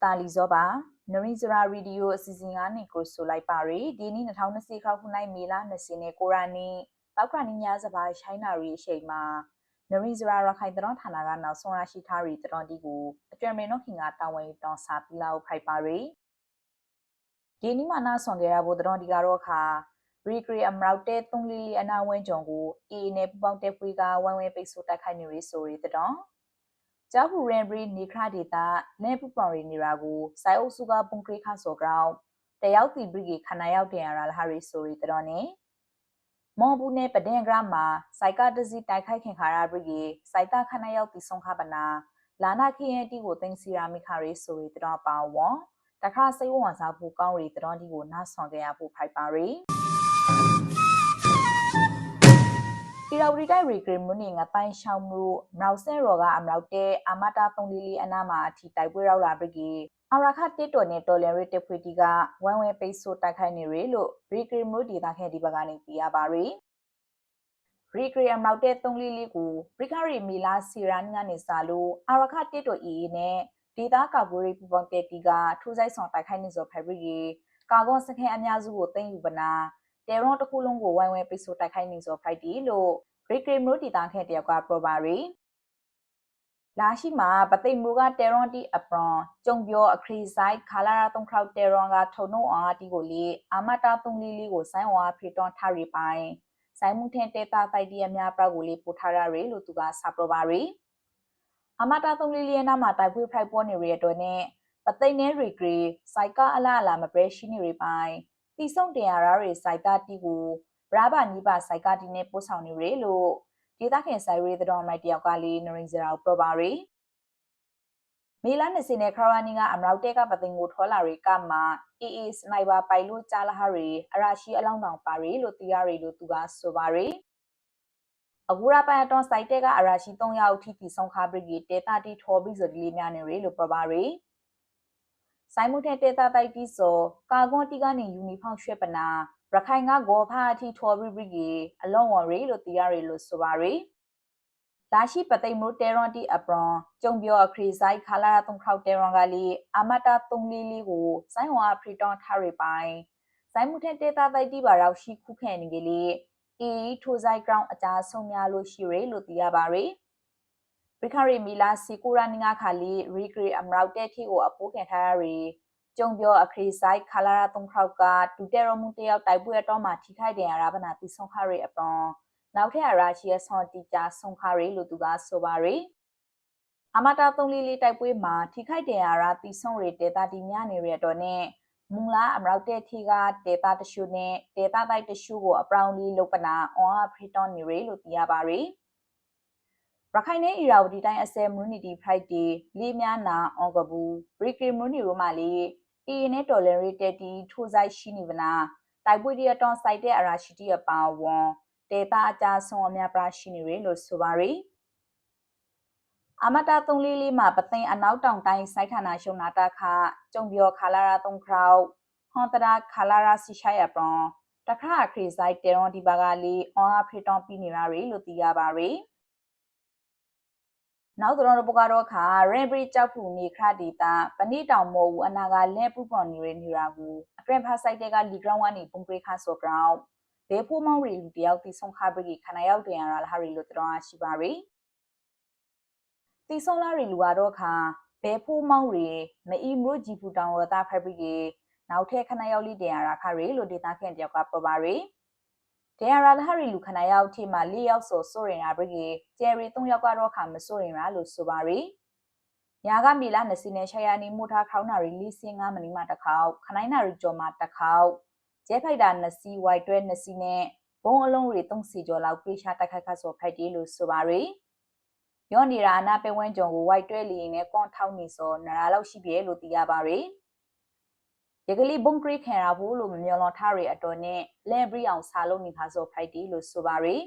Kalizoba, Narizra Radio Sizingani Kursulai Pari, Dini Nataunasi Kakunai Mila Nasine Korani, Takranias about China Shema, Narizra Rakaidron Hanaga, Sona Shitari, Trondigu, a German King at Taway Don Sapila Paipari. Dini Mana Songera Bodrondigaroka, Rikri Amraute Tungli and Awen Jongu, E. Nepbontepuiga, one way Pixota Kanuri, sorry the dawn. Jabu Rembri Nikra Dita, Nepupari Niragu, Sayosuga Punkri Castle Ground, the Yauti Brigade Kanayau de Harry Sori Drone Mobune Padengrama, Saika Dazi Takai Kankara Brigade, Saita Kanayau Tison Habana, Lana Kienti Woting Siramikari Sori Drapa Wong, Taka Sayo Sapu Kauri Drondi Nasongapu Paipari. Iraurida Rigrim Muning a Pine Shamu, Mausen Roga Amraute, Amata Tongili Anama, Tita Wira Brigade, Arakate Toneto Lerite Putiga, one way peso Takani Relo, Rigrim Mudi Takedi Bagani Piabari. Rigri Amraute Tongli Ligu, Ricari Mila Siranga Nisalu, Arakate to Ine, Tita Kaburi Pubantetiga, Tuzai Son Takanis of Pebri, Kagon Sake Anyazu, thank you bana. Teron to Kulungo, one way peso Takanis of Pridilo, Rikri Mudi Tanketia Probari. Lashima, but they muga Teronti apron, Jongbio a crisai, Kalaraton crowd Teronga, Tono Artigoli, Amata Tungli, or Sanwa Priton Taripai, Simon Tenta Tidia Praguli, Putara Relu to Gas Saprobari. Amata Tungli and Amata will pry pony readone, but they never agree, Saika Alala, a breshini repai. Tisong de Arari Saika Tigu, Braba Niba Saika Dine Posani Relo, Dita can say read the on my diagali, Narizera Probari. Milan is in a Karaniga and Rauteka Patingu Holari Kama, it is Naiba Pailu Talahari, Arashi along down Pari, Lutiari Lutuga Sobari. Agura Payaton Saitega Arashi Tonya Titi Sonka Brigade, Teta di Tobis of Limian Relo Probari. Simultaneous Taiti so, Kagontigani Uniform Shepana, Rakanga Go Party Tory Brigade, along on Relo Tiari Lusobari. Lashi Patemu Teronti Apron, Jongbio Crisai Kalaraton Crowd Terongali, Amata Tunglili Wu, Sanwa Priton Taripai. Simultaneous Taiti Baraushi Kukenigili, E. Tuzai Ground Aja Somia Lushire Lutiabari. Ricari Mila Sikura Ninga Kali, Rikri Amrauteti or Apokatari, Jongbio a Crisai, Kalaraton Krauka, Tutero Mutea, Taibuatoma, Tikai de Arabanati Sonkari upon. Now te Arachi as Hontija Sonkari, Lutuga Sobari. Amata Tonglili Taipuima, Tikai de Arati Sonri, Deta Dimiani Redone, Mula Amrautetiga, Deta the Shune, Deta like the Shugo, a brownly lopana, or Priton Nire Lutiabari. Rakine Iraudita as a Munity Pride, Limiana, Ongabu, Riki Muni Romali, Ine tolerated Tuzai Shinivana, Taibudia Don Side Arashiti about one, Data Jason Miabra Shinire, Losubari. Amata Tonglili Mapatin and out down time Saitana Shonataka, Jongbio Kalaraton crowd, Hontada Kalara Sishaya Bron, Taka Crisai Teron di Bagali, on Priton Pinirari, Lutiabari. Now the Robogaroka, Rembri Chapu Nikra Dita, Panita Mo, Anaga Lepupon Niragu, a grandpa Saitega Ligrawani, Punkri Castle Ground, the Pumari, the Altison Habri, Kanayauti and Alhari Lutra Shibari. The Solari Luaroka, Pepu Mauri, Meimru Jiputan or that Fabrigi, now take Kanayoli de Arakari, Ludita Kendiaka Probari. There are Harry Lucanayau Tima Leo so soaring abrigi, Jerry Tongyakaro come soaring Ralu Subari. Yaga Milan Sine Shayani Muta Kauna releasing Amani Matakau, Kanina Rijoma Takau, Jepaida Nasi White Red Nasine, Bon alone Ritung Sijo Lau Prisha Takakas or Padilu Subari. Yonira Nape went Jongo White Rally in a Contownis or Naralo Shibie Lutiabari. Yegli Bunkri Karabu, Milotari Adone, Lebri on Saloni Hazo Pidilo Subari.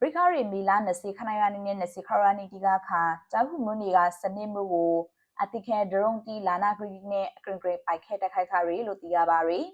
Ricari Milan, the Sikanayani and the Sikarani Digaka, Jahu Muniga, Sanimru, Atike Dronti, Lana Grine, Great by Keta Kakari, Lutiabari.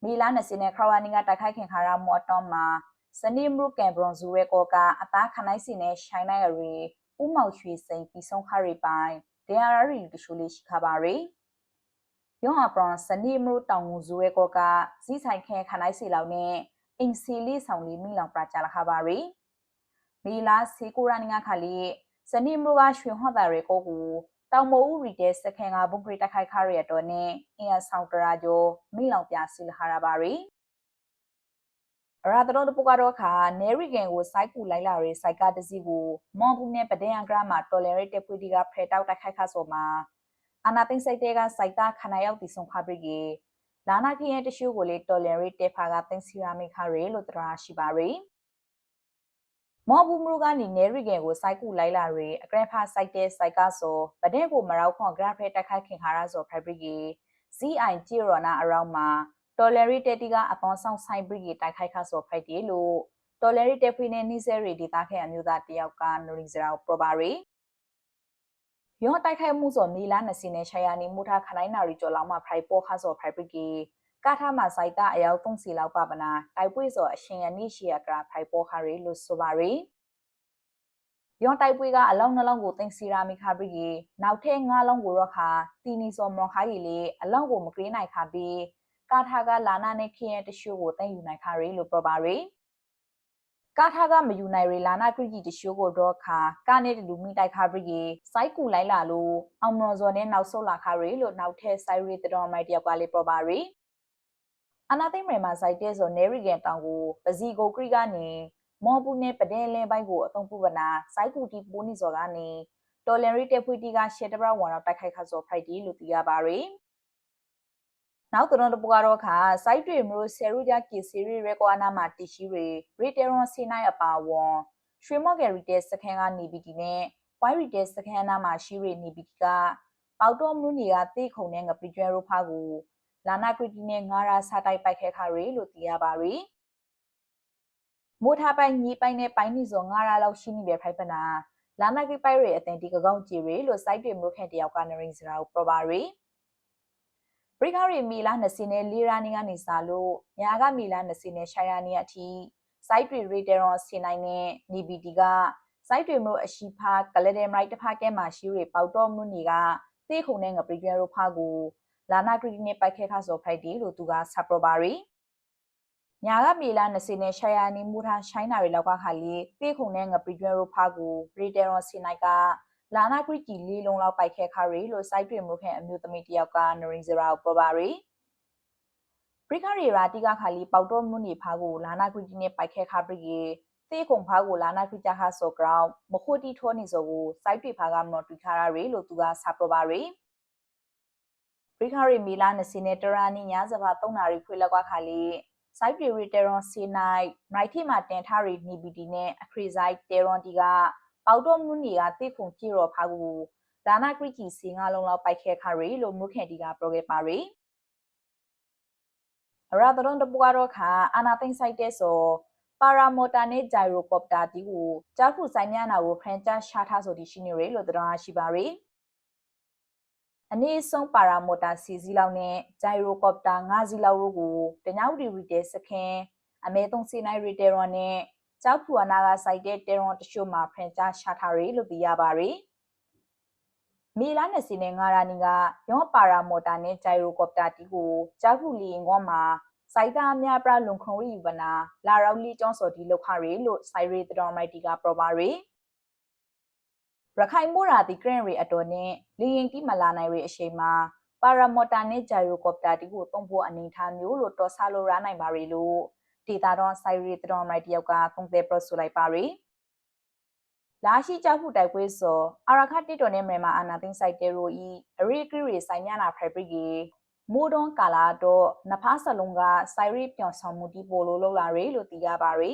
Milan, the Sinekaraniga Takakin Haramotoma, Sanimru Cambron Zurekoka, Atakanai Sine, Shinari, Umau Shui Saint Pison Haripai. တရားရည်တရှိုးလေးရှိခပါရီယောအပရန်စနီမလို့တောင်ငူဇွဲကောကဇီဆိုင်ခဲခနိုင်စီလောက်နဲ့အင်စီလေးဆောင်လေးမိလောင်ပရာကြလာခပါရီမီလာစီကိုရန်ငါခါလီစနီမလို့ကရွှေဟော့တာရဲကောကိုတောင်မိုးရီတဲ့စခန်ကဘုံဂရီတက်ခိုက်ခရရတော့နဲ့အင်အဆောင်တရာကျော်မိလောင်ပြစီလခရပါရီရာတတော်တပုကတော့ခါနေရီဂန်ကိုစိုက်ကူလိုက်လာရဲစိုက်ကတစီကိုမွန်ဘူးနဲ့ပဒန်အဂရမှာတော်လရဲတက်ပွေတီကဖရတောက်တိုက်ခိုက်ခါဆိုမှာအနာသိန်းစိတ်တဲကစိုက်တာခနာရောက်တီဆုံခါပရိကေလာနာခရင်တရှိုးကိုလေတော်လရဲတက်ဖာကသိန်းစီရာမိခရဲလို့တရာရှိပါရီမော်ဘူးမရူကနေနေရီဂန်ကိုစိုက်ကူလိုက်လာရဲအကရဖာစိုက်တဲ့စိုက်ကဆိုပဒန်ကိုမရောက်ခွန်ဂရဖရတက်ခိုက်ခင်ခါရဆိုဖရပရိကေ ZI ဂျီရိုနာအရောင်းမှာတော်လရီတက်တီကအပေါင်းဆောင်ဆိုင်ဘရီတိုက်ခိုက်ခါဆိုဖိုက်တီလို့တော်လရီတက်ဖွေးနဲ့နှိစဲရီဒေတာခဲအမျိုးသားတယောက်ကနိုရီဇရာပရပါရီယောတိုက်ခိုက်မှုဆိုမီလာနစီနဲ့ရှာယာနီမူထားခနိုင်နာရီကျော်လောက်မှဖိုက်ပေါ်ခါဆိုဖိုက်ဘရီကာထာမှာစိုက်တာအယောက်3စီလောက်ပါပနာတိုက်ပွေးဆိုအရှင်ရနိရှိယကရာဖိုက်ပေါ်ခါရီလို့ဆိုပါရီယောတိုက်ပွေးကအလောင်းနှလုံးကိုတင်စီရာမီခါဘရီနောက်ထဲ9လုံးကိုတော့ခါတီနီဆိုမော်ခါကြီးလေအလောင်းကိုမကလေးနိုင်ခါပြီးကာထာကလာနာနဲ့ခရင်တရှိုးကိုတည်ယူနိုင်ခါရီလို့ပြောပါရီကာထာကမယူနိုင်ရီလာနာခရီကြီးတရှိုးကိုတော့ခါကနေတူမိတိုက်ခါရီစိုက်ကူလိုက်လာလို့အောင်မော်ဇော်နဲ့နောက်ဆုတ်လာခါရီလို့နောက်ထဲဆိုင်ရီတတော်မိုက်တယောက်ကလေးပြောပါရီအနာသိမ့်မှာစိုက်တဲ့ဆိုနေရီကန်တောင်ကိုပစီကိုခရီကနေမော်ပူနဲ့ပဒဲလဲဘိုက်ကိုအသုံးပြုပနာစိုက်ကူတီပိုးနီဇော်ကနေတော်လရီတက်ဖွေတီကရှက်တဘရဝန်တော့တိုက်ခိုက်ခါဆိုဖိုက်တီလို့သိရပါရီနောက်တော့တပကတော့ခါစိုက်တွေမျိုးဆယ်ရူကြကီစီရီရဲကွာနာမှာတီရှိရီရီတေရွန်စီနိုင်အပါဝွန်ရွှေမော့ဂယ်ရီတဲစခန်းကနေပြီးဒီနဲ့ဝိုင်းရီတဲစခန်းနာမှာရှိရီနေပြီးဒီကပေါတော့မလူနေကတိခုံနဲ့ငပီကျွဲရိုဖားကိုလာနာကရီတီနဲ့ငါရာစာတိုက်ပိုက်ခဲခါရီလို့သိရပါရီမိုးထားပိုင်ညီပိုင်နဲ့ပိုင်းနီစောငါရာလောက်ရှိနေပဲဖိုက်ပနာလာနာကရီပိုက်ရီအတန်ဒီကကောင်းကြည်ရီလို့စိုက်တွေမျိုးခန့်တယောက်ကနရင်စရာကိုပရပါရီပရိခရီမီလာ20နဲ့လီရာနီကနေစားလို့ညာကမီလာ20နဲ့ရှာယာနီအထိစိုက်တွေရီတေရွန်စီနိုင်နဲ့နီဘီတီကစိုက်တွေမျိုးအရှိဖာကလဒဲမိုက်တဖာကဲမှာရှိရီပေါတော့မှုနီကသေခုံနဲ့ငပရီကျွဲရိုဖာကိုလာနာကရီနဲ့ပိုက်ခဲခါဆိုဖိုက်တီလို့သူကဆပ်ပရပါရီညာကမီလာ20နဲ့ရှာယာနီမူထားရှိုင်းနာရီလောက်ကခါလီသေခုံနဲ့ငပရီကျွဲရိုဖာကိုရီတေရွန်စီနိုင်ကလာနာကရီကီလေးလုံးလောက်ပိုက်ခဲခါရီလို့စိုက်တွေမျိုးခဲအမျိုးသမီးတယောက်ကနရင်ဇရာကိုပရပါရီပရိခရီရာတီကခါလီပေါတော့မှုနေဖာကိုလာနာကရီနဲ့ပိုက်ခဲခါပရီသေခုံဖာကိုလာနာကရီချခါဆိုဂရောင်းမခိုတီထောနေစောကိုစိုက်တွေဖာကမနော်တူခါရီလို့သူကဆပ်ပရပါရီပရိခရီမီလာ20နဲ့တရာနီညစဘာ3နာရီခွေလောက်ကခါလီစိုက်တွေရီတေရွန်စီနိုင်မိုက်တီမှာတင်ထားရီနီဘီတီနဲ့အခရီဆိုင်တေရွန်တီကပေါတော့မှုနေကသေခုံကြည့်ရောဖာကိုလာနာကရီကီစီငါလုံးလောက်ပိုက်ခဲခါရီလို့မုခင်တီကပြောခဲ့ပါရီရာတရွန်တပူကတော့ခါအနာသိန်းဆိုင်တဲ့ဆိုပါရာမော်တာနဲ့ဂျိုင်ရိုကော်ပတာတီကိုကြားဖူဆိုင်များနာကိုဖရန်ချာရှာထားဆိုဒီရှိနေရလို့တရားရှိပါရီအနည်းဆုံးပါရာမော်တာစီစီလောက်နဲ့ဂျိုင်ရိုကော်ပတာ9စီလောက်တို့ကိုတညောက်ဒီရီတဲစခင်အမဲ3စီနိုင်ရီတဲရွန်နဲ့ကြောက်ဖူအနာကဆိုင်တဲ့တဲရွန်တချို့မှာဖရန်ချာရှာထားရလို့သိရပါရီမီလာ20နဲ့ငါရာနီကယောပါရာမော်တာနဲ့ဂျိုင်ရိုကော်ပတာတီကိုကြောက်ဖူလီရင်ကောမှာစိုက်တာအများပြလုံခုံရီဝနာလာရောက်လီကျောင်းစော်ဒီလောက်ခရီလို့စိုက်ရီတတော်မိုက်တီကပရပါရီရခိုင်မိုးရာတီဂရန်ရီအတော်နဲ့လီရင်တီမလာနိုင်ရီအရှိန်မှာပါရာမော်တာနဲ့ဂျိုင်ရိုကော်ပတာတီကိုသုံးဖို့အနေထားမျိုးလို့တော်ဆာလိုရနိုင်ပါရီလို့ဒေတာတော်စိုက်ရီတတော်မိုက်တယောက်ကသုံးသက်ပရဆိုလိုက်ပါရီလာရှိကြောက်ဖူတိုက်ပွဲစောအာရခတ်တီတော်နဲ့မြန်မာအာနာသိန်းဆိုင်တေရိုဤအရီကရီဆိုင်မြနာဖရိုက်ပရီမိုးတွန်းကာလာတော့နဖားစလုံးကစိုက်ရီပြောင်ဆောင်မှုတီပိုလိုလောက်လာရီလို့သိရပါရီ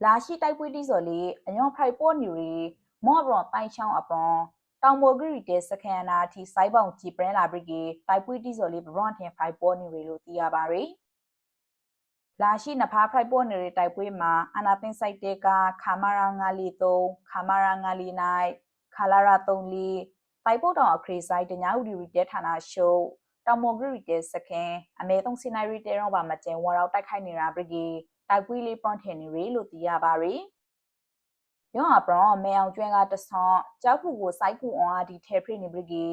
လာရှိတိုက်ပွဲတီစော်လေးအညောဖရိုက်ပေါ်နီရီမော့ဘရွန်တိုင်ချောင်းအပွန်တောင်မိုဂရီတဲစခန်နာတီစိုက်ပေါင်ကြည်ပရန်လာဘရီတိုက်ပွဲတီစော်လေးဘရွန်ထင်ဖရိုက်ပေါ်နီရီလို့သိရပါရီလာရှိနဖားဖရိုက်ပေါ်နေတဲ့တိုက်ပွဲမှာအနာသိန်းဆိုင်တဲကခါမာရာ9လီ3ခါမာရာ9လီ9ခါလာရာ3လီတိုက်ပို့တော်အခရီးဆိုင်တညာဥဒီရီတဲဌာနရှုပ်တောင်မော်ဂရီတဲစခင်အမဲ3စီနိုင်ရီတဲရောပါမကျန်ဝါရောက်တိုက်ခိုက်နေတာပရီတိုက်ပွဲလေးပွန်ထင်နေရီလို့သိရပါရီ ယောအပရောမဲအောင်ကျွဲကတဆောင်းကြောက်ခုကိုစိုက်ကူအောင်အဒီထဲဖရိနေပရိ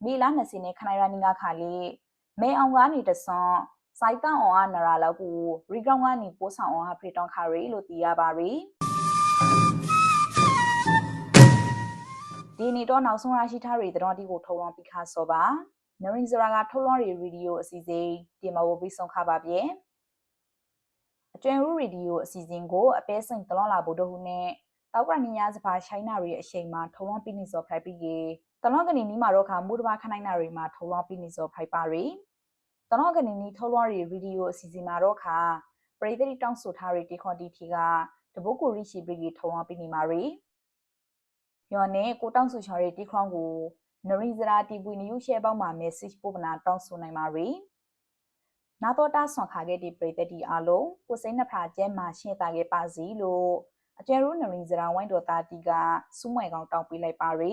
မေလာ20နဲ့ခနိုင်ရနီကခါလေမဲအောင်ကနေတဆောင်းစိုက်တောင်းအောင်အနရာလောက်ကိုရီကောင်ကနေပိုးဆောင်အောင်အဖရိတောင်းခါရီလို့သိရပါရီဒီနေ့တော့နောက်ဆုံးရရှိထားတွေတတော်ဒီကိုထုံလောင်းပြီးခါစောပါနရင်ဇရာကထုံလောင်းရီဗီဒီယိုအစီအစဉ်ဒီမှာဝပြီးဆုံးခပါပြေအကျွမ်းရူရီဒီယိုအစီအစဉ်ကိုအပဲစိန်တလောလာဘို့တို့ဟုနဲ့တောက်ကနီယာစပါရှိုင်းနာရီအချိန်မှာထုံလောင်းပြီးနေစောဖိုက်ပြီးကေတလောကနေနီမှာတော့ခါမူတဘာခနိုင်နာရီမှာထုံလောင်းပြီးနေစောဖိုက်ပါရီတလောကနေနီထုံလောင်းရီဗီဒီယိုအစီအစဉ်မှာတော့ခါပရိသတ်တောင်းဆိုထားရီတီခွန်တီထီကတပုတ်ကိုရိရှိပြီးထုံလောင်းပြီးနေမှာရီယောနဲ့ကိုတောင်းဆိုချော်ရီတီခွန်ကိုနရီဇရာတီပွေနယူရှဲပေါင်းမှာ message ပို့ပနာတောင်းဆိုနိုင်ပါရီနာတော့တာဆွန်ခါခဲ့ဒီပရိသတ်တီအားလုံးကိုစိတ်နှဖာကျဲမှာရှင်းတာခဲ့ပါစီလို့အကျယ်ရူနရီဇရာဝိုင်းတော်တာတီကစူးမွဲကောင်တောင်းပေးလိုက်ပါရီ